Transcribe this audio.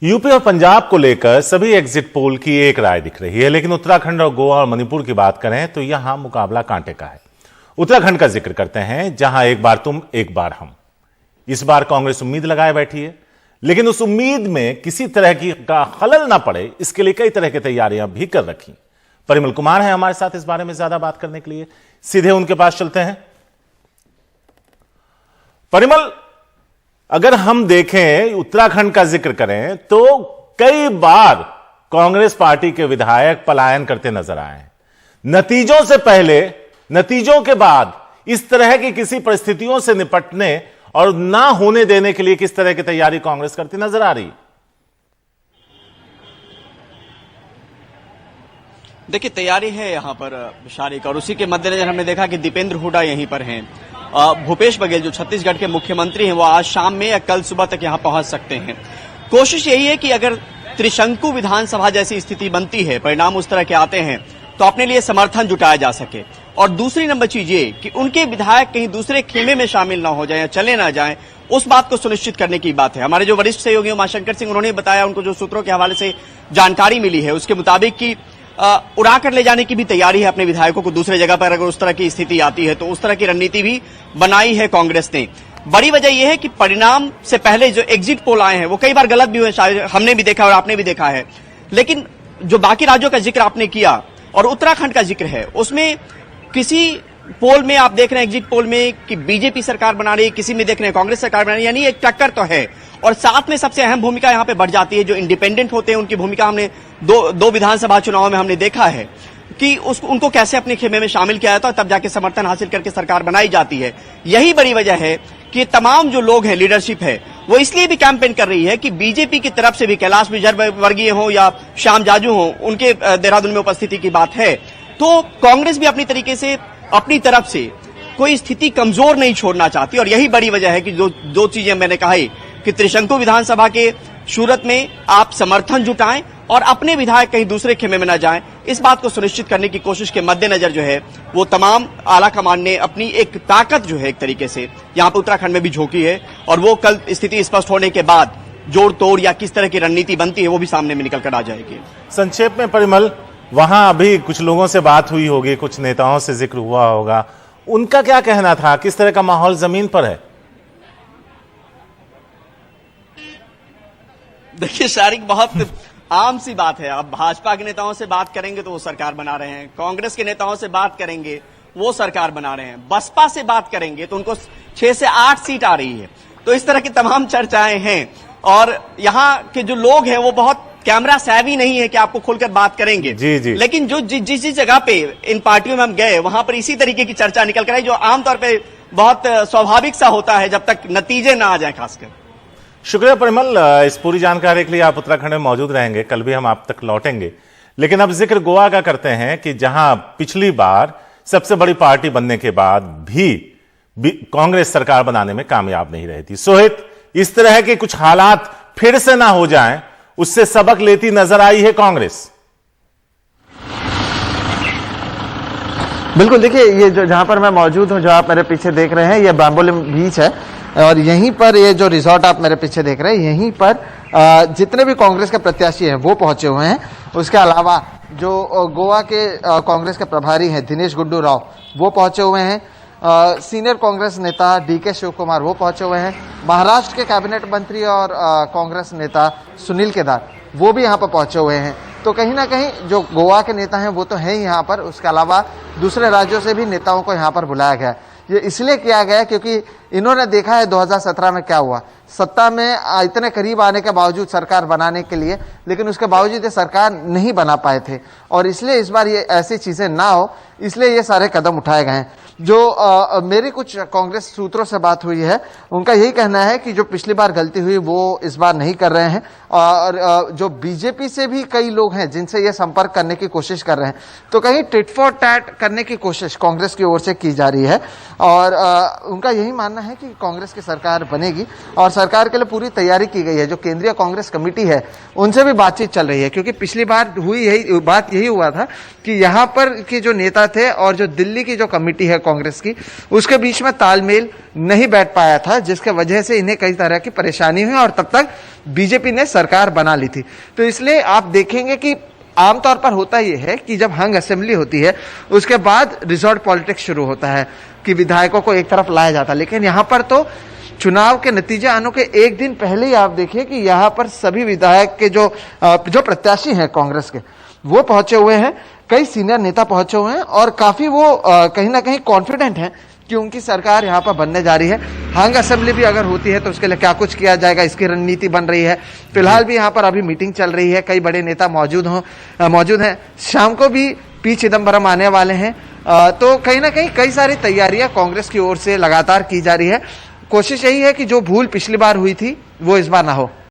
UP और पंजाब को लेकर सभी एग्जिट पोल की एक राय दिख रही है, लेकिन उत्तराखंड और गोवा और मणिपुर की बात करें तो यहां मुकाबला कांटे का है। उत्तराखंड का जिक्र करते हैं, जहां एक बार तुम एक बार हम। इस बार कांग्रेस उम्मीद लगाए बैठी है, लेकिन उस उम्मीद में किसी तरह की का खलल ना पड़े, इसके लिए कई तरह की तैयारियां भी कर रखी। परिमल कुमार हैं हमारे साथ इस बारे में ज्यादा बात करने के लिए, सीधे उनके पास चलते हैं। परिमल, अगर हम देखें, उत्तराखंड का जिक्र करें तो कई बार कांग्रेस पार्टी के विधायक पलायन करते नजर आए हैं। नतीजों से पहले, नतीजों के बाद इस तरह की किसी परिस्थितियों से निपटने और ना होने देने के लिए किस तरह की तैयारी कांग्रेस करती नजर आ रही है? देखिए, तैयारी है यहां पर विशारिक, और उसी के मद्देनजर हमने देखा कि दीपेंद्र हुड्डा यहीं पर हैं। भूपेश बघेल जो छत्तीसगढ़ के मुख्यमंत्री हैं, वो आज शाम में या कल सुबह तक यहां पहुंच सकते हैं। कोशिश यही है कि अगर त्रिशंकु विधानसभा जैसी स्थिति बनती है, परिणाम उस तरह के आते हैं, तो अपने लिए समर्थन जुटाया जा सके। और दूसरी नंबर चीज ये कि उनके विधायक कहीं दूसरे खेमे में शामिल ना हो जाए या चले ना जाएं, उस बात को सुनिश्चित करने की बात है। हमारे जो वरिष्ठ सहयोगी उमाशंकर सिंह, उन्होंने बताया, उनको जो सूत्रों के हवाले से जानकारी मिली है उसके मुताबिक कि उड़ा कर ले जाने की भी तैयारी है अपने विधायकों को दूसरे जगह पर, अगर उस तरह की स्थिति आती है तो उस तरह की रणनीति भी बनाई है कांग्रेस ने। बड़ी वजह यह है कि परिणाम से पहले जो एग्जिट पोल आए हैं वो कई बार गलत भी हुए, शायद हमने भी देखा और आपने भी देखा है। लेकिन जो बाकी राज्यों का जिक्र आपने किया और उत्तराखंड का जिक्र है, उसमें किसी पोल में आप देख रहे हैं, एग्जिट पोल में, कि बीजेपी सरकार बना रही है, किसी में देख रहे हैं कांग्रेस सरकार बना रही है, यानी एक टक्कर तो है। और साथ में सबसे अहम भूमिका यहां पे बढ़ जाती है, जो इंडिपेंडेंट होते हैं उनकी भूमिका हमने दो विधानसभा चुनाव में हमने देखा है कि उनको कैसे अपने खेमे में शामिल किया जाता है, तब जाके समर्थन हासिल करके सरकार बनाई जाती है। यही बड़ी वजह है कि तमाम जो लोग हैं, लीडरशिप है, वो इसलिए भी कैंपेन कर रही है कि बीजेपी की तरफ से भी कैलाश विजयवर्गीय हो या श्याम जाजू हो, उनके देहरादून में उपस्थिति की बात है। तो कांग्रेस भी अपनी तरीके से अपनी तरफ से कोई स्थिति कमजोर नहीं छोड़ना चाहती, और यही बड़ी वजह है कि जो दो चीजें मैंने कही कि त्रिशंकु विधानसभा के सूरत में आप समर्थन जुटाएं और अपने विधायक कहीं दूसरे खेमे में न जाएं, इस बात को सुनिश्चित करने की कोशिश के मद्देनजर जो है वो तमाम आला कमान ने अपनी एक ताकत जो है एक तरीके से यहां पर उत्तराखंड में भी झोंकी है, और वो कल स्थिति स्पष्ट होने के बाद जोड़ तोड़ या किस तरह की रणनीति बनती है वो भी सामने में निकल कर आ जाएगी। संक्षेप में परिमल, वहां अभी कुछ लोगों से बात हुई होगी, कुछ नेताओं से जिक्र हुआ होगा, उनका क्या कहना था, किस तरह का माहौल जमीन पर है? देखिए शारिक, बहुत आम सी बात है। अब भाजपा के नेताओं से बात करेंगे तो वो सरकार बना रहे हैं, कांग्रेस के नेताओं से बात करेंगे वो सरकार बना रहे हैं, बसपा से बात करेंगे तो उनको 6 से 8 सीट आ रही है। तो इस तरह की तमाम चर्चाएं हैं, और यहाँ के जो लोग हैं वो बहुत कैमरा सैवी नहीं है कि आपको खुलकर बात करेंगे। जी। लेकिन जो जिस जगह पे इन पार्टियों में हम गए, वहां पर इसी तरीके की चर्चा निकल कर आई, जो आमतौर पर बहुत स्वाभाविक सा होता है जब तक नतीजे ना आ जाए। खासकर शुक्रिया परिमल, इस पूरी जानकारी के लिए। आप उत्तराखंड में मौजूद रहेंगे, कल भी हम आप तक लौटेंगे। लेकिन अब जिक्र गोवा का करते हैं कि जहां पिछली बार सबसे बड़ी पार्टी बनने के बाद भी कांग्रेस सरकार बनाने में कामयाब नहीं रही थी। सोहित, इस तरह के कुछ हालात फिर से ना हो जाएं, उससे सबक लेती नजर आई है कांग्रेस। बिल्कुल, देखिए, ये जो जहां पर मैं मौजूद हूं, जो आप मेरे पीछे देख रहे हैं, ये बाम्बोलिम बीच है, और यहीं पर ये जो रिजॉर्ट आप मेरे पीछे देख रहे हैं, यहीं पर जितने भी कांग्रेस के प्रत्याशी हैं वो पहुंचे हुए हैं। उसके अलावा जो गोवा के कांग्रेस के प्रभारी हैं दिनेश गुंडू राव, वो पहुंचे हुए हैं। सीनियर कांग्रेस नेता डीके शिव कुमार वो पहुंचे हुए हैं। महाराष्ट्र के कैबिनेट मंत्री और कांग्रेस नेता सुनील केदार वो भी यहाँ पर पहुंचे हुए हैं। तो कहीं ना कहीं जो गोवा के नेता हैं वो तो हैं यहाँ पर, उसके अलावा दूसरे राज्यों से भी नेताओं को यहाँ पर बुलाया गया है। ये इसलिए किया गया क्योंकि इन्होंने देखा है 2017 में क्या हुआ, सत्ता में इतने करीब आने के बावजूद सरकार बनाने के लिए, लेकिन उसके बावजूद ये सरकार नहीं बना पाए थे, और इसलिए इस बार ये ऐसी चीजें ना हो, इसलिए ये सारे कदम उठाए गए हैं। जो मेरी कुछ कांग्रेस सूत्रों से बात हुई है, उनका यही कहना है कि जो पिछली बार गलती हुई वो इस बार नहीं कर रहे हैं, और जो बीजेपी से भी कई लोग हैं जिनसे ये संपर्क करने की कोशिश कर रहे हैं, तो कहीं टिट फॉर टैट करने की कोशिश कांग्रेस की ओर से की जा रही है। और उनका यही मानना है कि कांग्रेस की सरकार बनेगी और सरकार के लिए पूरी तैयारी की गई है। जो केंद्रीय कांग्रेस कमेटी है उनसे भी बातचीत चल रही है, क्योंकि पिछली बार हुई यही हुआ था कि यहाँ पर के जो नेता थे और जो दिल्ली की जो कमेटी है कांग्रेस की, उसके बीच में तालमेल नहीं बैठ पाया था, जिसके वजह से इन्हें कई तरह की परेशानी हुई और तब तक बीजेपी ने सरकार बना ली थी। तो इसलिए आप देखेंगे कि आमतौर पर होता यह है कि जब हंग असेंबली होती है उसके बाद रिजॉर्ट पॉलिटिक्स शुरू होता है कि विधायकों को एक तरफ लाया जाता है। लेकिन यहां पर तो चुनाव के नतीजे आने के एक दिन पहले ही आप देखिए कि यहां पर सभी विधायक के जो प्रत्याशी हैं कांग्रेस के, वो पहुंचे हुए हैं, कई सीनियर नेता पहुंचे हुए हैं और काफी वो कहीं ना कहीं कॉन्फिडेंट हैं कि उनकी सरकार यहाँ पर बनने जा रही है। हंग असेंबली भी अगर होती है तो उसके लिए क्या कुछ किया जाएगा, इसकी रणनीति बन रही है। फिलहाल भी यहाँ पर अभी मीटिंग चल रही है, कई बड़े नेता मौजूद हैं। शाम को भी पी चिदम्बरम आने वाले हैं। तो कहीं ना कहीं कई सारी तैयारियां कांग्रेस की ओर से लगातार की जा रही है। कोशिश यही है कि जो भूल पिछली बार हुई थी वो इस बार ना हो।